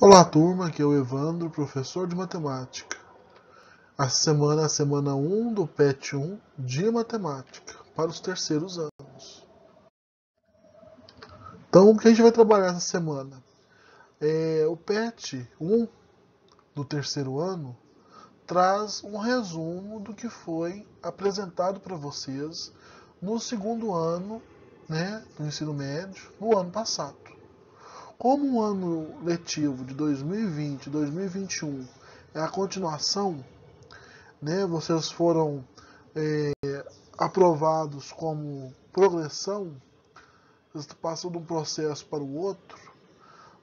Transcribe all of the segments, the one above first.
Olá, turma, aqui é o Evandro, professor de matemática. Essa semana é a semana 1 do PET 1 de matemática para os terceiros anos. Então, o que a gente vai trabalhar essa semana? O PET 1 do terceiro ano traz um resumo do que foi apresentado para vocês no segundo ano, do ensino médio, no ano passado. Como o ano letivo de 2020 e 2021 é a continuação, vocês foram aprovados como progressão, vocês passam de um processo para o outro,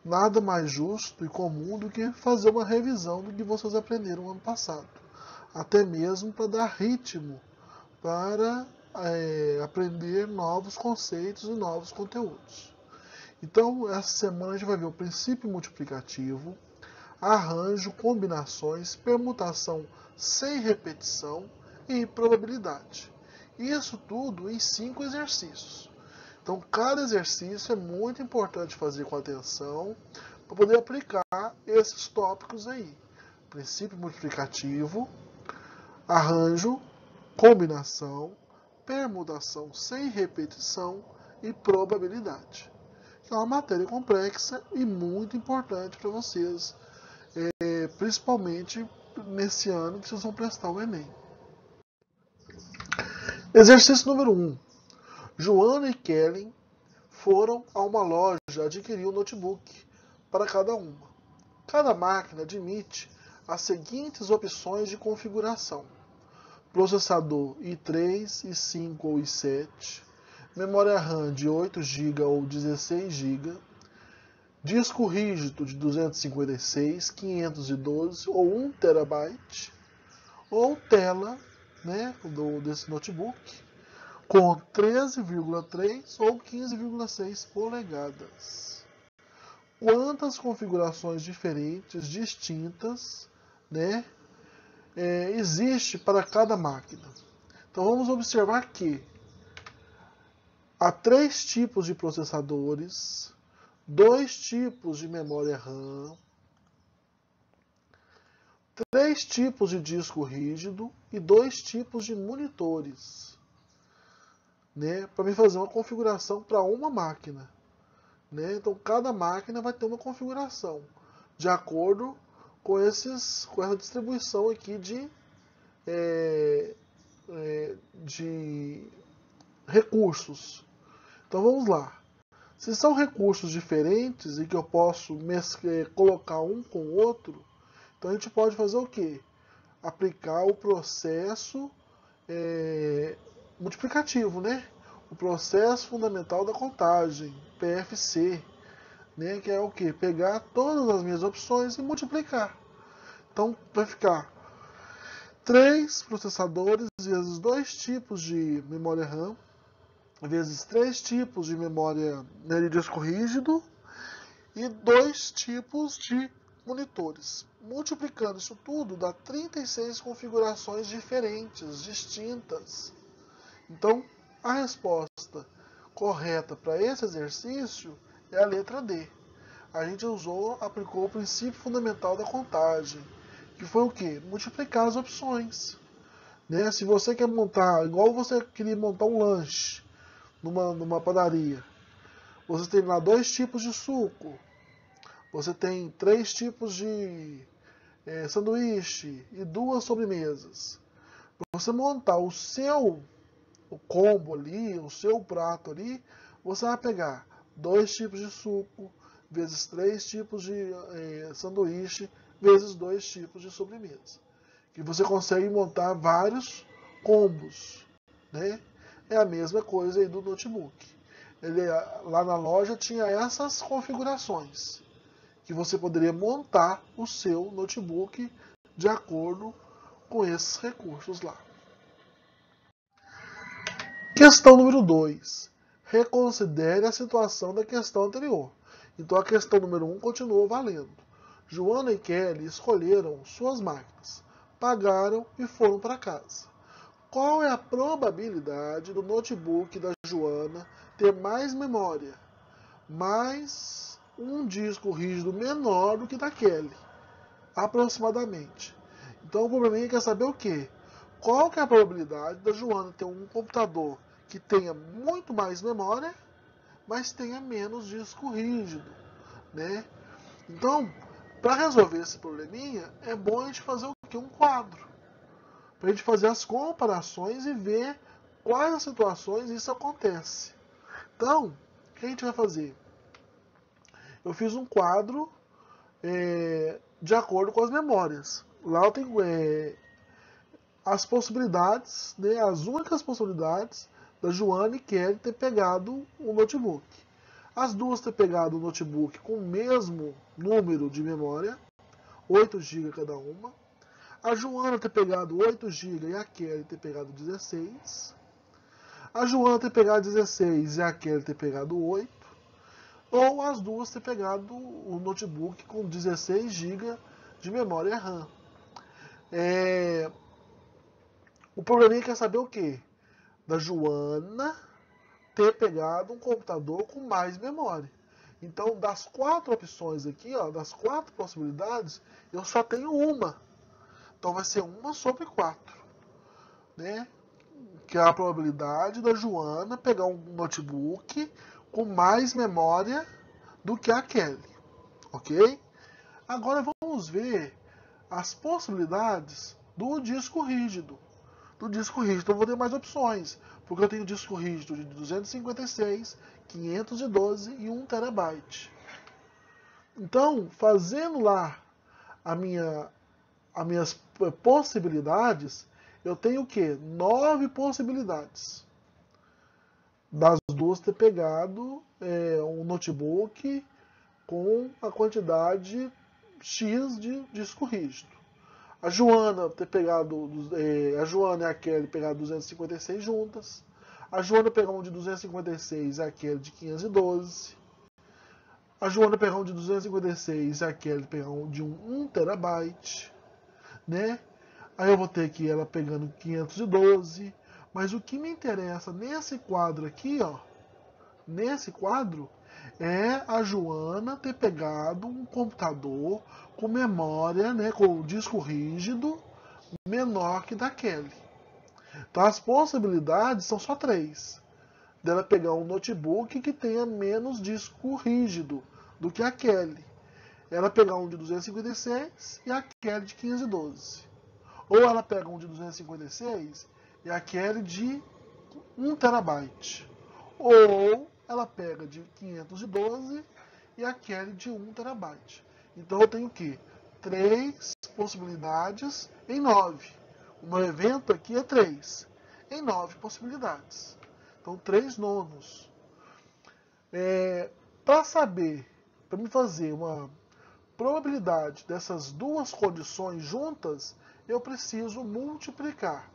nada mais justo e comum do que fazer uma revisão do que vocês aprenderam no ano passado. Até mesmo para dar ritmo para aprender novos conceitos e novos conteúdos. Então, essa semana a gente vai ver o princípio multiplicativo, arranjo, combinações, permutação sem repetição e probabilidade. Isso tudo em 5 exercícios. Então, cada exercício é muito importante fazer com atenção para poder aplicar esses tópicos aí. Princípio multiplicativo, arranjo, combinação, permutação sem repetição e probabilidade. É uma matéria complexa e muito importante para vocês, principalmente nesse ano que vocês vão prestar o Enem. Exercício número 1. Joana e Kellen foram a uma loja adquirir um notebook para cada uma. Cada máquina admite as seguintes opções de configuração: processador i3, i5 ou i7, memória RAM de 8 GB ou 16 GB, disco rígido de 256, 512 ou 1 TB, ou tela desse notebook com 13,3 ou 15,6 polegadas. Quantas configurações diferentes, distintas, existe para cada máquina? Então vamos observar que há 3 tipos de processadores, 2 tipos de memória RAM, 3 tipos de disco rígido e 2 tipos de monitores, para me fazer uma configuração para uma máquina. Então cada máquina vai ter uma configuração de acordo com essa distribuição aqui de recursos. Então vamos lá. Se são recursos diferentes e que eu posso colocar um com o outro, então a gente pode fazer o quê? Aplicar o processo multiplicativo, o processo fundamental da contagem, PFC, que é o quê? Pegar todas as minhas opções e multiplicar. Então vai ficar 3 processadores vezes 2 tipos de memória RAM, vezes 3 tipos de memória de disco rígido e 2 tipos de monitores. Multiplicando isso tudo dá 36 configurações diferentes, distintas. Então, a resposta correta para esse exercício é a letra D. A gente aplicou o princípio fundamental da contagem, que foi o quê? Multiplicar as opções. Se você quer montar, igual você queria montar um lanche numa padaria, você tem lá 2 tipos de suco, você tem 3 tipos de sanduíche e 2 sobremesas. Para você montar o combo ali, o seu prato ali, você vai pegar 2 tipos de suco, vezes 3 tipos de sanduíche, vezes 2 tipos de sobremesa. Que você consegue montar vários combos, É a mesma coisa aí do notebook. Lá na loja tinha essas configurações, que você poderia montar o seu notebook de acordo com esses recursos lá. Questão número 2. Reconsidere a situação da questão anterior. Então a questão número 1 continua valendo. Joana e Kelly escolheram suas máquinas, pagaram e foram para casa. Qual é a probabilidade do notebook da Joana ter mais memória, mais um disco rígido menor do que daquele, aproximadamente. Então o probleminha quer saber o quê? Qual que é a probabilidade da Joana ter um computador que tenha muito mais memória, mas tenha menos disco rígido, né? Então, para resolver esse probleminha, é bom a gente fazer o quê? Um quadro. Para a gente fazer as comparações e ver quais as situações isso acontece. Então, o que a gente vai fazer? Eu fiz um quadro de acordo com as memórias. Lá eu tenho as possibilidades, né, as únicas possibilidades da Joana e Kelly ter pegado o notebook. As duas ter pegado o notebook com o mesmo número de memória, 8 GB cada uma. A Joana ter pegado 8 GB e a Kelly ter pegado 16. A Joana ter pegado 16 e a Kelly ter pegado 8. Ou as duas ter pegado o notebook com 16 GB de memória RAM. O probleminha quer saber o quê? Da Joana ter pegado um computador com mais memória. Então, das 4 opções aqui, ó, das 4 possibilidades, eu só tenho uma. Então, vai ser 1 sobre 4. Né? Que é a probabilidade da Joana pegar um notebook com mais memória do que a Kelly. Ok? Agora vamos ver as possibilidades do disco rígido. Eu vou ter mais opções, porque eu tenho disco rígido de 256, 512 e 1 TB. Então, fazendo lá as minhas possibilidades, eu tenho o quê? 9 possibilidades. Das duas ter pegado um notebook com a quantidade X de disco rígido. A Joana ter pegado, a Joana e a Kelly pegaram 256 juntas. A Joana pegar um de 256 e a Kelly de 512. A Joana pegar um de 256 e a Kelly pegar um de 1 TB. Né? Aí eu vou ter aqui ela pegando 512. Mas o que me interessa nesse quadro aqui, ó, nesse quadro, é a Joana ter pegado um computador com memória, né, com disco rígido menor que da Kelly. Então as possibilidades são só 3. Dela pegar um notebook que tenha menos disco rígido do que a Kelly. Ela pegar um de 256 e a Kelly de 512. Ou ela pega um de 256 e a Kelly de 1 TB. Ou ela pega de 512 e a Kelly de 1 TB. Então eu tenho o quê? 3 possibilidades em 9. O meu evento aqui é 3 em 9 possibilidades. Então 3 nonos. Para saber, para me fazer uma probabilidade dessas duas condições juntas, eu preciso multiplicar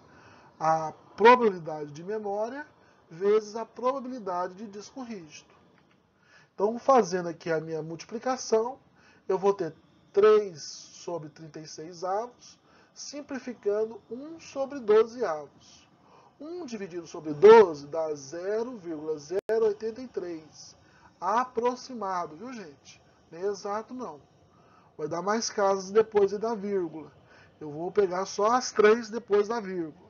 a probabilidade de memória vezes a probabilidade de disco rígido. Então, fazendo aqui a minha multiplicação, eu vou ter 3 sobre 36 avos, simplificando 1 sobre 12 avos. 1 dividido sobre 12 dá 0,083. Aproximado, viu, gente? Nem exato, não. Vai dar mais casas depois da vírgula. Eu vou pegar só as 3 depois da vírgula.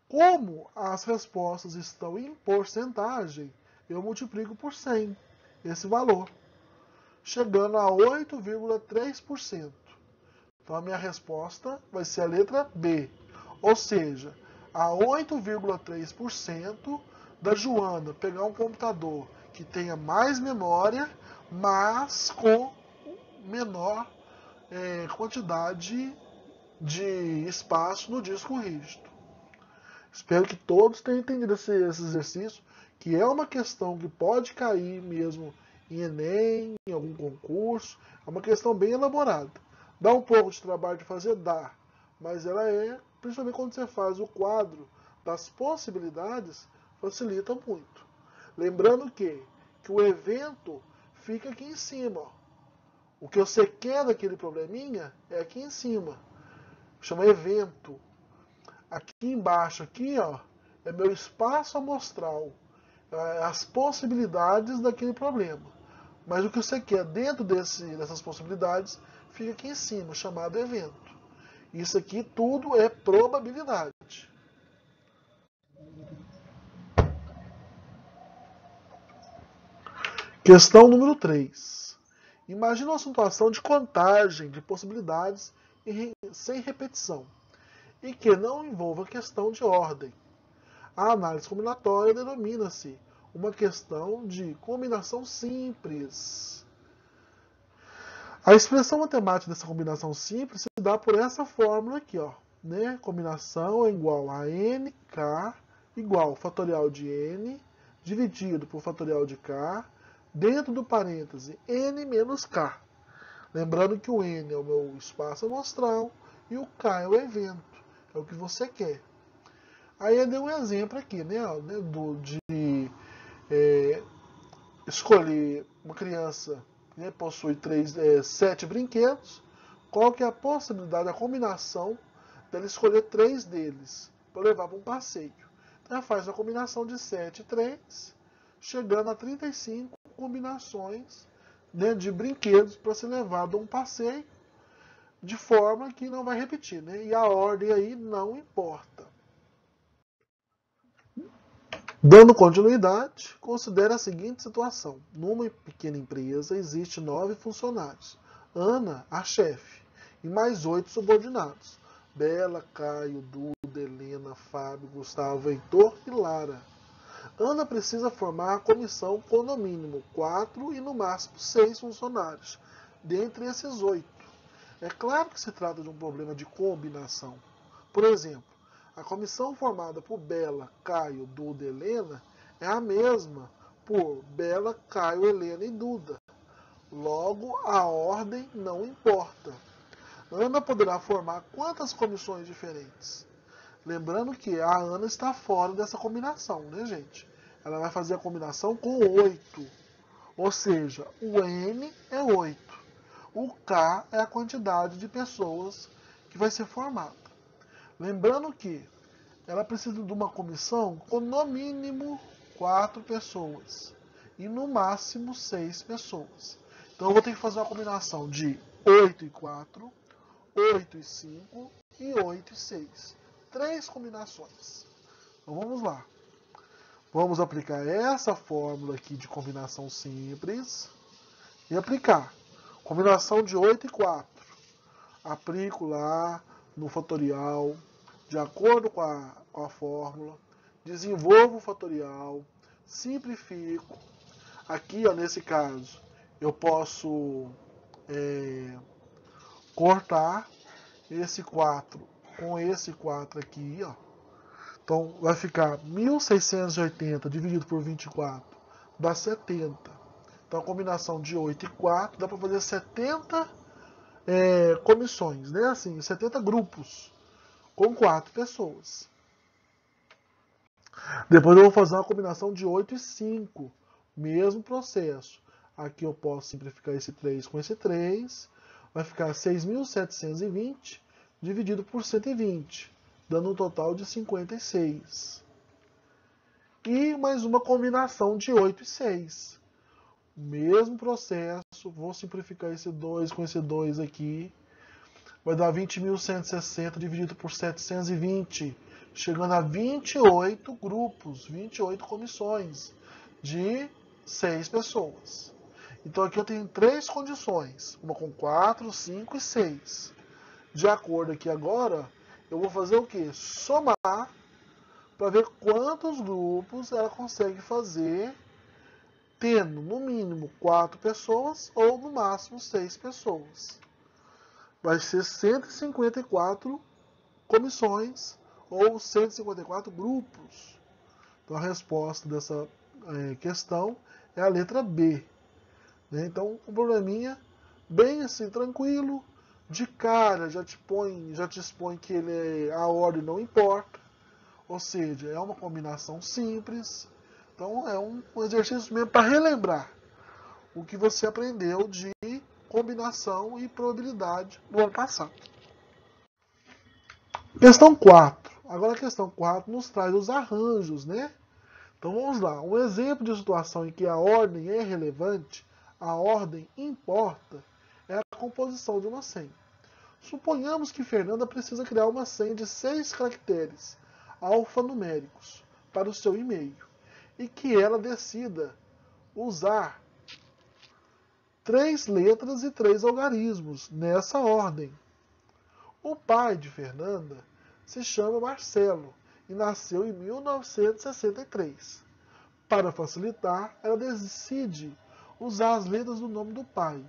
Como as respostas estão em porcentagem, eu multiplico por 100 esse valor, chegando a 8,3%. Então a minha resposta vai ser a letra B, ou seja, a 8,3% da Joana pegar um computador que tenha mais memória, mas com menor quantidade de espaço no disco rígido. Espero que todos tenham entendido esse exercício, que é uma questão que pode cair mesmo em Enem, em algum concurso. É uma questão bem elaborada. Dá um pouco de trabalho de fazer? Dá. Mas ela principalmente quando você faz o quadro das possibilidades, facilita muito. Lembrando que o evento fica aqui em cima. Ó. O que você quer daquele probleminha é aqui em cima. Chama evento. Aqui embaixo, aqui, ó, é meu espaço amostral, as possibilidades daquele problema. Mas o que você quer dentro dessas possibilidades fica aqui em cima, chamado evento. Isso aqui tudo é probabilidade. Questão número 3. Imagina uma situação de contagem de possibilidades sem repetição e que não envolva questão de ordem. A análise combinatória denomina-se uma questão de combinação simples. A expressão matemática dessa combinação simples se dá por essa fórmula aqui, ó, né? Combinação é igual a nk igual fatorial de n dividido por fatorial de k dentro do parêntese n menos k. Lembrando que o n é o meu espaço amostral e o k é o evento, é o que você quer. Aí eu dei um exemplo aqui, né, de escolher uma criança, né, possui 7 brinquedos, qual que é a possibilidade, a combinação dela escolher 3 deles para levar para um passeio. Então ela faz uma combinação de 7 e 3, chegando a 35 combinações, né, de brinquedos para ser levado a um passeio, de forma que não vai repetir, né? E a ordem aí não importa. Dando continuidade, considere a seguinte situação. Numa pequena empresa, existe 9 funcionários. Ana, a chefe, e mais 8 subordinados. Bela, Caio, Duda, Helena, Fábio, Gustavo, Heitor e Lara. Ana precisa formar a comissão com no mínimo 4 e no máximo 6 funcionários, dentre esses 8. É claro que se trata de um problema de combinação. Por exemplo, a comissão formada por Bela, Caio, Duda e Helena é a mesma por Bela, Caio, Helena e Duda. Logo, a ordem não importa. Ana poderá formar quantas comissões diferentes? Lembrando que a Ana está fora dessa combinação, né, gente? Ela vai fazer a combinação com 8. Ou seja, o N é 8. O K é a quantidade de pessoas que vai ser formada. Lembrando que ela precisa de uma comissão com no mínimo 4 pessoas e no máximo 6 pessoas. Então eu vou ter que fazer uma combinação de 8 e 4, 8 e 5 e 8 e 6. 3 combinações. Então vamos lá. Vamos aplicar essa fórmula aqui de combinação simples e aplicar. Combinação de 8 e 4. Aplico lá no fatorial, de acordo com a fórmula, desenvolvo o fatorial, simplifico. Aqui, ó, nesse caso, eu posso cortar esse 4 com esse 4 aqui, ó. Então, vai ficar 1.680 dividido por 24, dá 70. Então, a combinação de 8 e 4 dá para fazer 70 comissões, né? Assim, 70 grupos com 4 pessoas. Depois eu vou fazer uma combinação de 8 e 5, mesmo processo. Aqui eu posso simplificar esse 3 com esse 3, vai ficar 6.720 dividido por 120, dando um total de 56. E mais uma combinação de 8 e 6. Mesmo processo, vou simplificar esse 2 com esse 2 aqui. Vai dar 20.160 dividido por 720, chegando a 28 grupos, 28 comissões de 6 pessoas. Então aqui eu tenho 3 condições, uma com 4, 5 e 6. De acordo aqui agora, eu vou fazer o quê? Somar para ver quantos grupos ela consegue fazer, tendo no mínimo 4 pessoas ou no máximo 6 pessoas. Vai ser 154 comissões ou 154 grupos. Então a resposta dessa questão é a letra B. Né? Então um probleminha bem assim, tranquilo, de cara já te expõe que a ordem não importa, ou seja, é uma combinação simples. Então é um exercício mesmo para relembrar o que você aprendeu de combinação e probabilidade no ano passado. Questão 4. Agora a questão 4 nos traz os arranjos, né? Então vamos lá. Um exemplo de situação em que a ordem é relevante A ordem importa é a composição de uma senha. Suponhamos que Fernanda precisa criar uma senha de 6 caracteres alfanuméricos para o seu e-mail e que ela decida usar 3 letras e 3 algarismos nessa ordem. O pai de Fernanda se chama Marcelo e nasceu em 1963. Para facilitar, ela decide usar as letras do nome do pai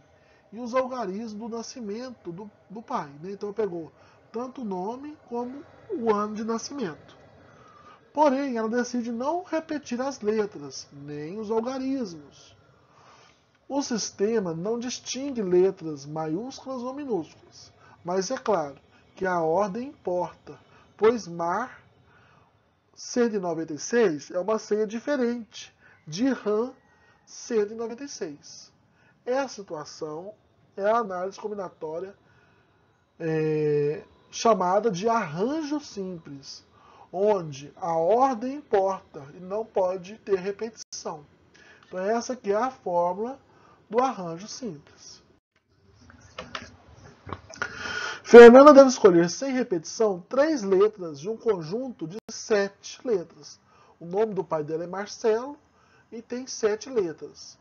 e os algarismos do nascimento do pai. Né? Então pegou tanto o nome como o ano de nascimento. Porém, ela decide não repetir as letras, nem os algarismos. O sistema não distingue letras maiúsculas ou minúsculas, mas é claro que a ordem importa, pois MAR 196 é uma senha diferente de RAM 196. Essa situação é a análise combinatória chamada de arranjo simples, onde a ordem importa e não pode ter repetição. Então essa aqui é a fórmula do arranjo simples. Fernanda deve escolher sem repetição 3 letras de um conjunto de 7 letras. O nome do pai dela é Marcelo e tem 7 letras.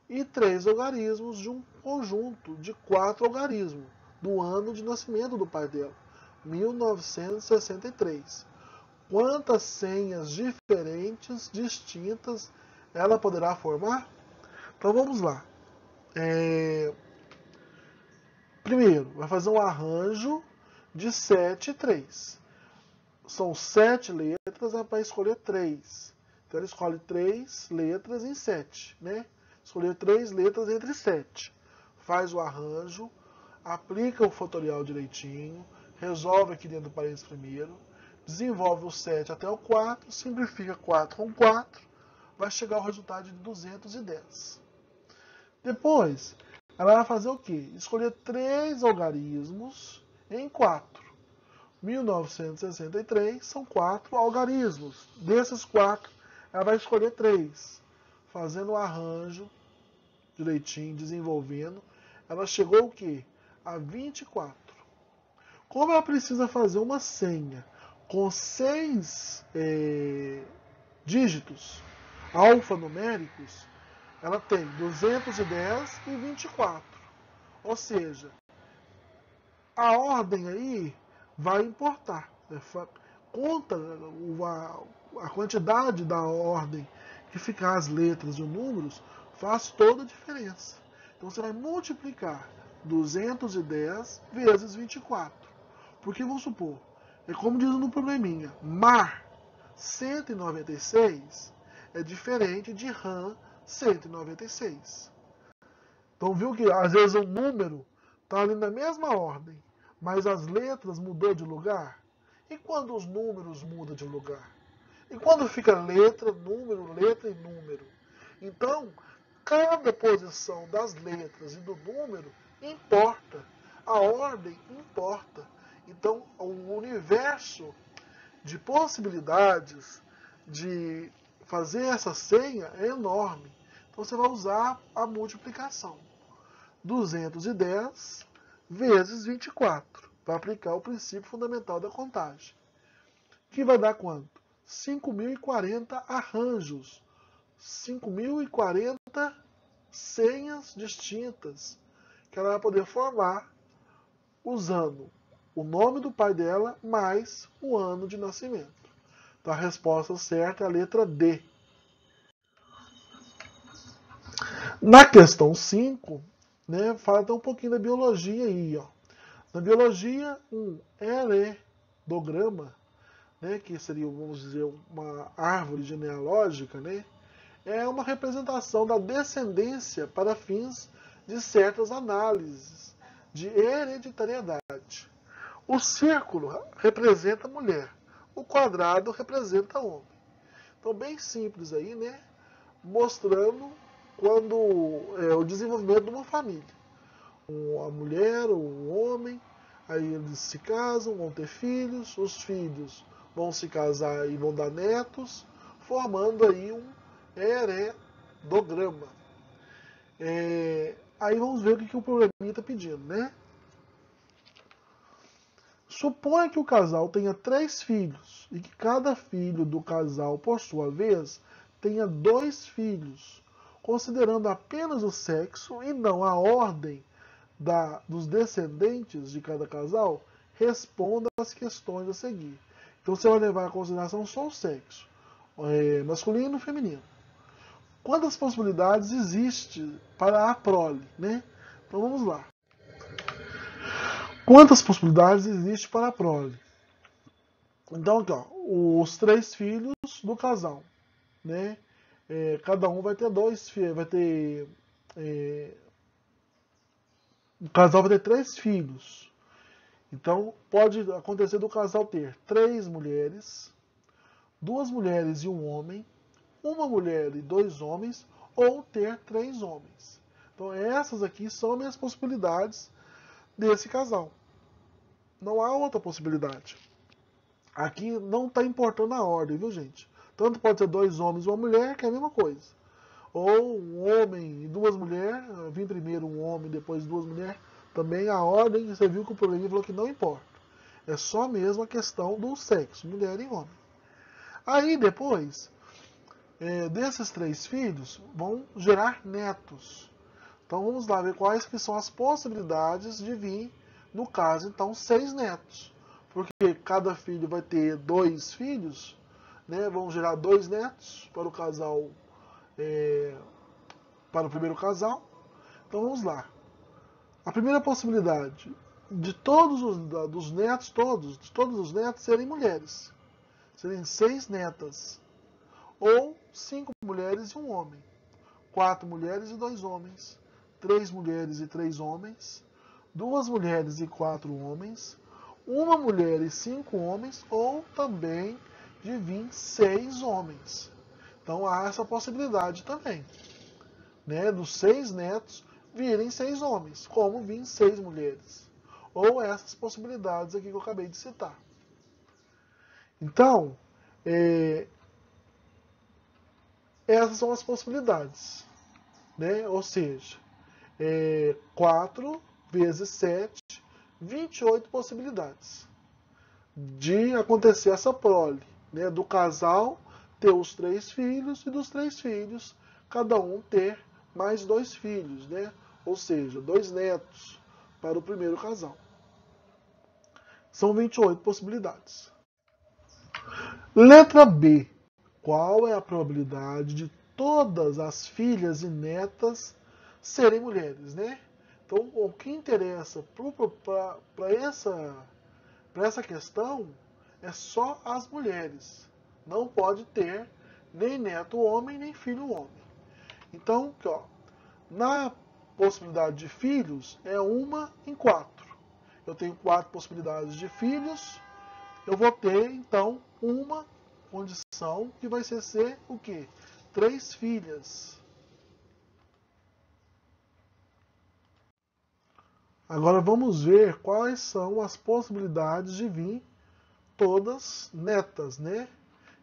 E 3 algarismos de um conjunto de 4 algarismos do ano de nascimento do pai dela, 1963. Quantas senhas diferentes, distintas, ela poderá formar? Então vamos lá. Primeiro, vai fazer um arranjo de 7 e 3. São 7 letras, é para escolher 3. Então ela escolhe 3 letras em 7, né? Escolher 3 letras entre 7. Faz o arranjo, aplica o fatorial direitinho, resolve aqui dentro do parênteses primeiro, desenvolve o 7 até o 4, simplifica 4 com 4, vai chegar ao resultado de 210. Depois, ela vai fazer o quê? Escolher 3 algarismos em 4. 1963 são 4 algarismos. Desses 4, ela vai escolher 3. Fazendo o arranjo direitinho, desenvolvendo, ela chegou o quê? A 24. Como ela precisa fazer uma senha com 6 dígitos alfanuméricos, ela tem 210 e 24. Ou seja, a ordem aí vai importar. Conta a quantidade da ordem que ficar as letras e os números faz toda a diferença. Então você vai multiplicar 210 vezes 24. Porque vamos supor, é como diz no probleminha, MAR 196 é diferente de RAM 196. Então viu que às vezes o número está ali na mesma ordem, mas as letras mudou de lugar? E quando os números mudam de lugar? E quando fica letra, letra e número? Então, cada posição das letras e do número importa. A ordem importa. Então, o universo de possibilidades de fazer essa senha é enorme. Então, você vai usar a multiplicação. 210 vezes 24, para aplicar o princípio fundamental da contagem. Que vai dar quanto? 5.040 arranjos. 5.040 senhas distintas que ela vai poder formar usando o nome do pai dela mais o ano de nascimento. Então a resposta certa é a letra D. Na questão 5, né, fala até um pouquinho da biologia aí. Ó. Na biologia, um heredograma, né, que seria, vamos dizer, uma árvore genealógica, né, é uma representação da descendência para fins de certas análises de hereditariedade. O círculo representa a mulher, o quadrado representa o homem. Então, bem simples aí, né, mostrando quando o desenvolvimento de uma família. A mulher, o homem, aí eles se casam, vão ter filhos, os filhos vão se casar e vão dar netos, formando aí um heredograma. Aí vamos ver o que o probleminha está pedindo, né? Suponha que o casal tenha 3 filhos e que cada filho do casal, por sua vez, tenha 2 filhos, considerando apenas o sexo e não a ordem dos descendentes de cada casal, responda às questões a seguir. Então você vai levar em consideração só o sexo, masculino e feminino. Quantas possibilidades existem para a prole, né? Então vamos lá. Quantas possibilidades existem para a prole? Então aqui, ó, os 3 filhos do casal, né? Cada um vai ter 2 filhos, o casal vai ter 3 filhos. Então pode acontecer do casal ter 3 mulheres, 2 mulheres e um homem, uma mulher e 2 homens, ou ter 3 homens. Então essas aqui são as minhas possibilidades desse casal. Não há outra possibilidade. Aqui não está importando a ordem, viu, gente? Tanto pode ser 2 homens e uma mulher, que é a mesma coisa. Ou um homem e 2 mulheres, vir primeiro um homem, depois 2 mulheres. Também a ordem, você viu que o problema falou que não importa. É só mesmo a questão do sexo, mulher e homem. Aí depois, desses 3 filhos, vão gerar netos. Então vamos lá ver quais que são as possibilidades de vir, no caso, então, 6 netos. Porque cada filho vai ter 2 filhos, né? Vão gerar 2 netos para o casal, para o primeiro casal. Então vamos lá. A primeira possibilidade de todos dos netos, de todos os netos serem mulheres. Serem 6 netas. Ou 5 mulheres e um homem. 4 mulheres e 2 homens. 3 mulheres e 3 homens. 2 mulheres e 4 homens. Uma mulher e 5 homens. Ou também de vir 6 homens. Então há essa possibilidade também, né? Dos 6 netos virem 6 homens, como vir 6 mulheres. Ou essas possibilidades aqui que eu acabei de citar. Então, essas são as possibilidades, né? Ou seja, 4 vezes 7, 28 possibilidades de acontecer essa prole, né? Do casal ter os 3 filhos e dos 3 filhos, cada um ter mais 2 filhos, né? Ou seja, 2 netos para o primeiro casal. São 28 possibilidades. Letra B. Qual é a probabilidade de todas as filhas e netas serem mulheres, né? Então, o que interessa para essa questão é só as mulheres. Não pode ter nem neto homem, nem filho homem. Então, aqui, ó, na possibilidade de filhos, é 1 em 4. Eu tenho 4 possibilidades de filhos. Eu vou ter, então, uma condição que vai ser o quê? 3 filhas. Agora vamos ver quais são as possibilidades de vir todas netas, né?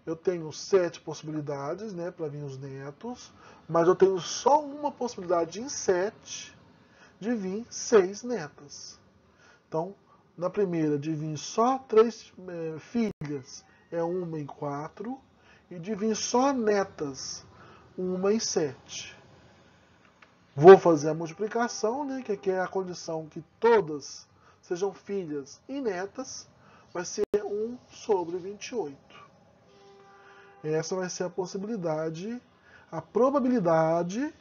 Eu tenho 7 possibilidades, né, para vir os netos, mas eu tenho só uma possibilidade em 7 de vir 6 netas. Então, na primeira, de vir só 3 filhas, é 1 em 4, e de vir só netas, 1 em 7. Vou fazer a multiplicação, né, que aqui é a condição que todas sejam filhas e netas, vai ser 1 sobre 28. Essa vai ser a possibilidade, a probabilidade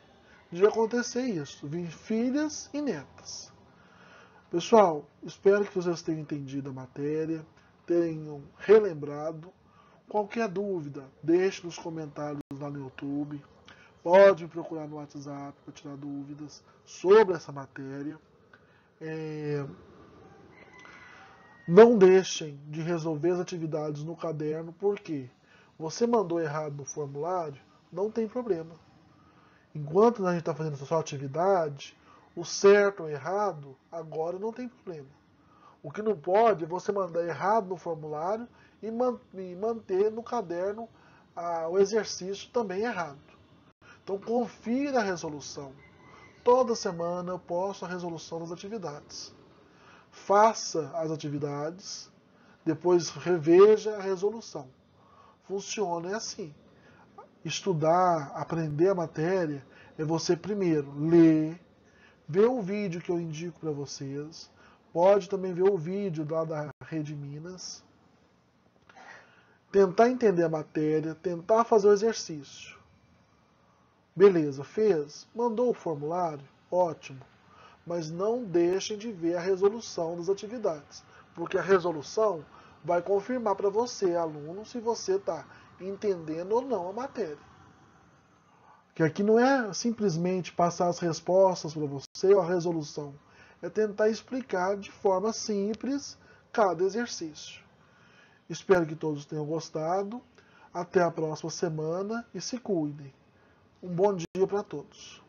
de acontecer isso, vir filhas e netas. Pessoal, espero que vocês tenham entendido a matéria, tenham relembrado. Qualquer dúvida, deixe nos comentários lá no YouTube. Pode me procurar no WhatsApp para tirar dúvidas sobre essa matéria. Não deixem de resolver as atividades no caderno, porque você mandou errado no formulário, não tem problema. Enquanto a gente está fazendo a sua atividade, o certo ou errado, agora não tem problema. O que não pode é você mandar errado no formulário e manter no caderno o exercício também errado. Então confira a resolução. toda semana eu posto a resolução das atividades. Faça as atividades, depois reveja a resolução. Funciona assim. Estudar, aprender a matéria, é você primeiro ler, ver o vídeo que eu indico para vocês. Pode também ver o vídeo lá da Rede Minas. Tentar entender a matéria, tentar fazer o exercício. Beleza, fez? Mandou o formulário? Ótimo. Mas não deixem de ver a resolução das atividades, porque a resolução vai confirmar para você, aluno, se você está entendendo ou não a matéria. Que aqui não é simplesmente passar as respostas para você ou a resolução, é tentar explicar de forma simples cada exercício. Espero que todos tenham gostado. Até a próxima semana e se cuidem. Um bom dia para todos.